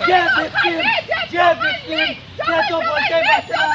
যে ভিকটিম সে তো বলতেই পারছে না।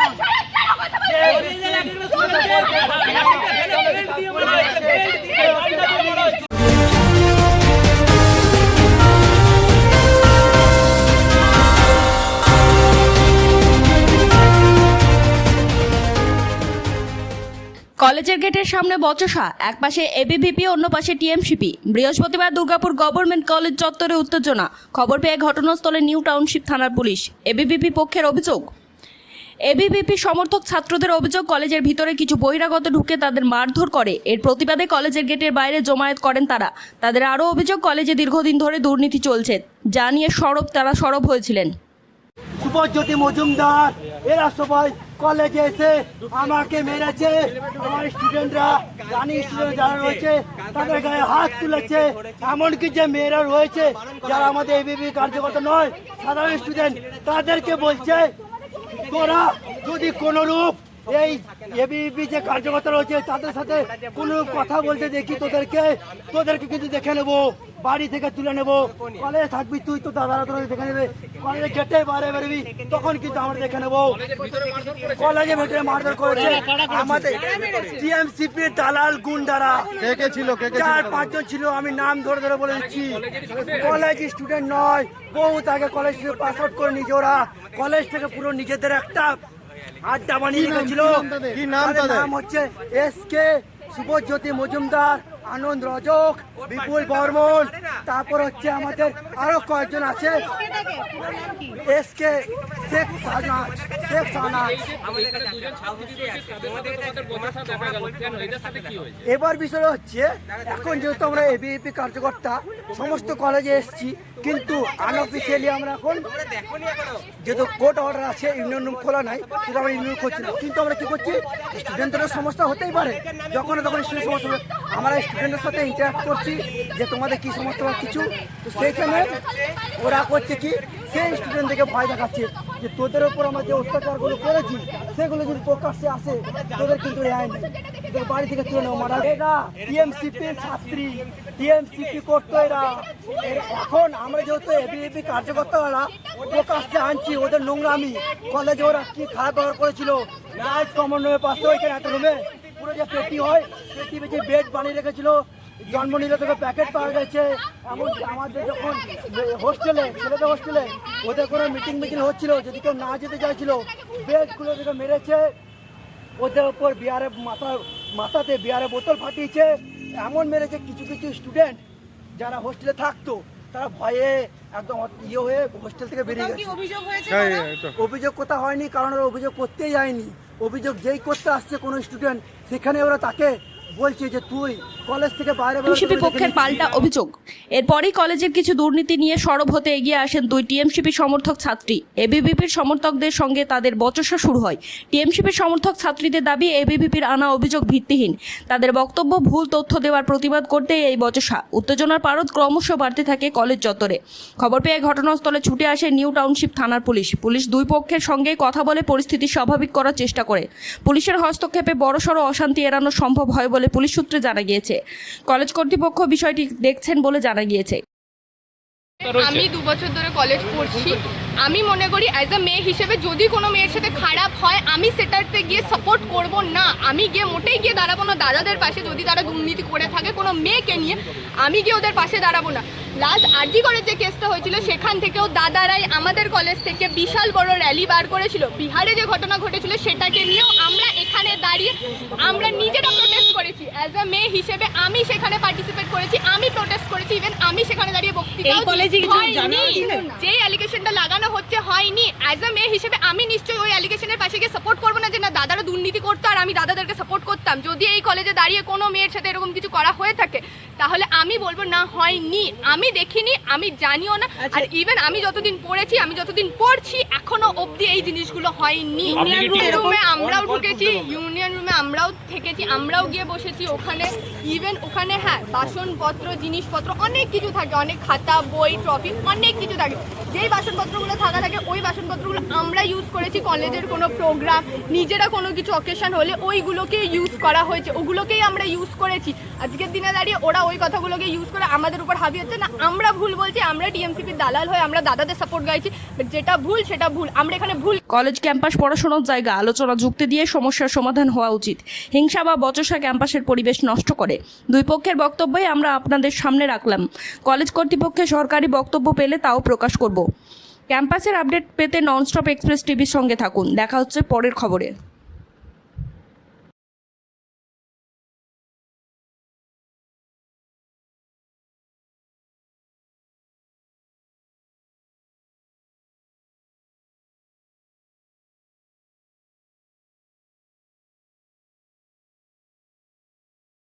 কলেজের গেটের সামনে বচসা, এক পাশে এবিভিপি, অন্য পাশে টিএমসিপি। বৃহস্পতিবার দুর্গাপুর গভর্নমেন্ট কলেজ চত্বরে উত্তেজনা। খবর পেয়ে ঘটনাস্থলে নিউ টাউনশিপ থানার পুলিশ। এবিভিপি পক্ষের অভিযোগ, এবিভিপি সমর্থক ছাত্রদের অভিযোগ, কলেজের ভিতরে কিছু বহিরাগত ঢুকে তাদের মারধর করে। এর প্রতিবাদে কলেজের গেটের বাইরে জমায়েত করেন তারা। তাদের আরও অভিযোগ, কলেজে দীর্ঘদিন ধরে দুর্নীতি চলছে, যা নিয়ে তারা সরব হয়েছিলেন। শুভজ্যোতি মজুমদার এরা সবাই কলেজে এসে আমাকে মেরেছে। আমার স্টুডেন্টরা স্টুডেন্ট যারা রয়েছে তাদের গায়ে হাত তুলেছে। এমনকি যে মেয়েরা রয়েছে যারা আমাদের এবিভি কার্যকর্তা নয়, সাধারণ স্টুডেন্ট, তাদেরকে বলছে তোরা যদি কোনোরূপ এই এবিভি যে কার্যকর্তা রয়েছে তাদের সাথে কোনো কথা বলতে দেখি তোদেরকে কিন্তু দেখে নেবো, বাড়ি থেকে তুলে নেবো। কলেজে থাকবি তুই, তো দাদারা তোরা দেখে নেবে। কলেজে গেটে বাইরে বেরোবি তখন কিন্তু আমরা দেখে নেবো। কলেজে ভেতরে মারধর করেছে আমাদের টিএমসিপির দালাল গুন্ডারা। ছিল 4-5 জন ছিল, আমি নাম ধরে ধরে বলে দিচ্ছি। কলেজ স্টুডেন্ট নয়, বহুত আগে কলেজ থেকে পাস আউট করে নিজে ওরা কলেজ থেকে পুরো নিজেদের একটা আড্ডা বানিয়ে রেখেছিল। কি নাম? নাম হচ্ছে এসকে, শুভজ্যোতি মজুমদার, আনন্দ রজক, বিপুল বর্মন, তারপর হচ্ছে আমাদের আরো কয়েকজন আছে, এসকে, শেখ শাহনাজ। এবার বিষয় হচ্ছে এখন যেহেতু আমরা এবিএপি কার্যকর্তা সমস্ত কলেজে এসেছি, কিন্তু আনঅফিসিয়ালি আমরা এখন যেহেতু কোর্ট অর্ডার আছে, ইউনিয়ন রুম খোলা নাই, কিন্তু আমরা ইউনিয়ন করছি না। কিন্তু আমরা কি করছি, স্টুডেন্টদের সমস্যা হতেই পারে, যখন স্টুডেন্ট সমস্যা আমরা স্টুডেন্টের সাথে ইন্টারাক্ট করছি যে তোমাদের কি সমস্যা বা কিছু, তো সেইখানে ওরা করছে কি, সেই স্টুডেন্টদেরকে ভয় দেখাচ্ছে যে তোদের ওপর আমরা যে অত্যাচারগুলো করেছি সেগুলো যদি প্রকাশ্যে আসে তোদের কিন্তু রেহাই নেই, তোদের বাড়ি থেকে তুলে নেওয়া মারা। এরা টিএমসিপির ছাত্রী, টিএমসিপি করতো এরা। এখন আমরা যেহেতু এবিএপি কার্যকর্তারা প্রকাশ্যে আনছি ওদের নোংরামি, কলেজে ওরা কি খারাপ ব্যবহার করেছিল। রাইট কমন রুমের পাশে ওইখানে একটা রুমে পুরো যে পেটি হয়, পেটি বেঁচে বেড বানিয়ে রেখেছিল, জন্ম নিলে তোকে প্যাকেট পাওয়া গেছে। এমনকি আমাদের যখন হোস্টেলে, ছেলেদের হোস্টেলে ওদের কোনো মিটিং হচ্ছিল, যদি কেউ না যেতে চাইছিল বেডগুলো থেকে মেরেছে, ওদের ওপর মাথাতে বিয়ারের বোতল ফাটিয়েছে, এমন মেরেছে কিছু স্টুডেন্ট যারা হোস্টেলে থাকতো তারা ভয়ে একদম হয়ে হোস্টেল থেকে বেরিয়ে গেছে। অভিযোগ কোথা হয়নি, কারণ ওরা অভিযোগ করতেই যায়নি। অভিযোগ যেই করতে আসছে কোনো স্টুডেন্ট, সেখানে ওরা তাকে বলছে যে তুই কলেজ থেকে বাইরে। টিএমসিপি পক্ষের পাল্টা অভিযোগ, এরপরই কলেজের কিছু দুর্নীতি নিয়ে সরব হতে এগিয়ে আসেন দুই টিএমসিপি সমর্থক ছাত্রী। এবিভিপির সমর্থকদের সঙ্গে তাদের বচসা শুরু হয়। টিএমসিপির সমর্থক ছাত্রীদের দাবি, এবিভিপির আনা অভিযোগ ভিত্তিহীন। তাদের বক্তব্য, ভুল তথ্য দেওয়ার প্রতিবাদ করতে এই বচসা। উত্তেজনার পারদ ক্রমশ বাড়তে থাকে কলেজ চত্বরে। খবর পেয়ে ঘটনাস্থলে ছুটে আসে নিউ টাউনশিপ থানার পুলিশ দুই পক্ষের সঙ্গে কথা বলে পরিস্থিতি স্বাভাবিক করার চেষ্টা করে। পুলিশের হস্তক্ষেপে বড়সড় অশান্তি এড়ানো সম্ভব হয় বলে পুলিশ সূত্রে জানা গিয়েছে। কলেজ কর্তৃপক্ষ বিষয়টি দেখছেন বলে জানা গিয়েছে। আমি 2 বছর ধরে কলেজ পড়ছি। আমি মনে করি অ্যাজ আ মেয়ে হিসেবে যদি কোনো মেয়ের সাথে খারাপ হয় আমি সেটাতে গিয়ে সাপোর্ট করব না। আমি গিয়ে মোটেই গিয়ে দাঁড়াবো না দাদাদের পাশে। যদি তারা দুর্নীতি করে থাকে কোনো মেয়েকে নিয়ে, আমি গিয়ে ওদের পাশে দাঁড়াবো না। লাস্ট আরজি কলেজ যে কেসটা হয়েছিল সেখান থেকেও দাদারাই আমাদের কলেজ থেকে বিশাল বড় র্যালি বার করেছিল। বিহারে যে ঘটনা ঘটেছিল সেটাকে নিয়েও আমরা এখানে দাঁড়িয়ে আমরা নিজেরা প্রোটেস্ট করেছি। অ্যাজ আ মেয়ে হিসেবে আমি সেখানে পার্টিসিপেট করেছি, আমি প্রোটেস্ট করেছি, ইভেন আমি সেখানে দাঁড়িয়ে বক্তৃতা যে অ্যালিগেশনটা লাগানো হচ্ছে হয়নি। অ্যাজ আ মেয়ে হিসেবে আমি নিশ্চয়ই ওই অ্যালিগেশনের পাশে গিয়ে সাপোর্ট করবো না যে না দাদারা দুর্নীতি করতো আর আমি দাদাদেরকে সাপোর্ট করতাম। যদি এই কলেজে দাঁড়িয়ে কোনো মেয়ের সাথে এরকম কিছু করা হয়ে থাকে তাহলে আমি বলবো না হয়নি, আমি দেখিনি, আমি জানিও না। আর ইভেন আমি যতদিন পড়েছি, আমি যতদিন পড়ছি এখনো অবধি এই জিনিসগুলো হয়নি। রুমে আমরাও ঢুকেছি, ইউনিয়ন রুমে আমরাও থেকেছি, আমরাও গিয়ে বসেছি ওখানে। ইভেন ওখানে হ্যাঁ বাসনপত্র, জিনিসপত্র অনেক কিছু থাকে, অনেক খাতা, বই, ট্রফি অনেক কিছু থাকে। যেই বাসনপত্রগুলো থাকা থাকে ওই বাসনপত্রগুলো আমরা ইউজ করেছি কলেজের কোনো প্রোগ্রাম, নিজেরা কোনো কিছু অকেশন হলে ওইগুলোকে ইউজ করা হয়েছে, ওগুলোকেই আমরা ইউজ করেছি। আজকের দিনে দাঁড়িয়ে ওরা ওই কথাগুলোকে ইউজ করে আমাদের উপর হাবি হচ্ছে না আমরা ভুল বলছি, আমরা টিএমসিপির দালাল হয়ে আমরা দাদাদের সাপোর্ট গাইছি, বাট যেটা ভুল সেটা ভুল, আমরা এখানে ভুল। কলেজ ক্যাম্পাস পড়াশোনার জায়গা, আলোচনা যুক্তি দিয়ে সমস্যার সমাধান হওয়া উচিত। হিংসা বা বচসা ক্যাম্পাসের পরিবেশ নষ্ট করে। দুই পক্ষের বক্তব্যই আমরা আপনাদের সামনে রাখলাম। কলেজ কর্তৃপক্ষের সরকারি বক্তব্য পেলে তাও প্রকাশ করব। ক্যাম্পাসের আপডেট পেতে ননস্টপ এক্সপ্রেস টিভির সঙ্গে থাকুন। দেখা হচ্ছে পরের খবরে।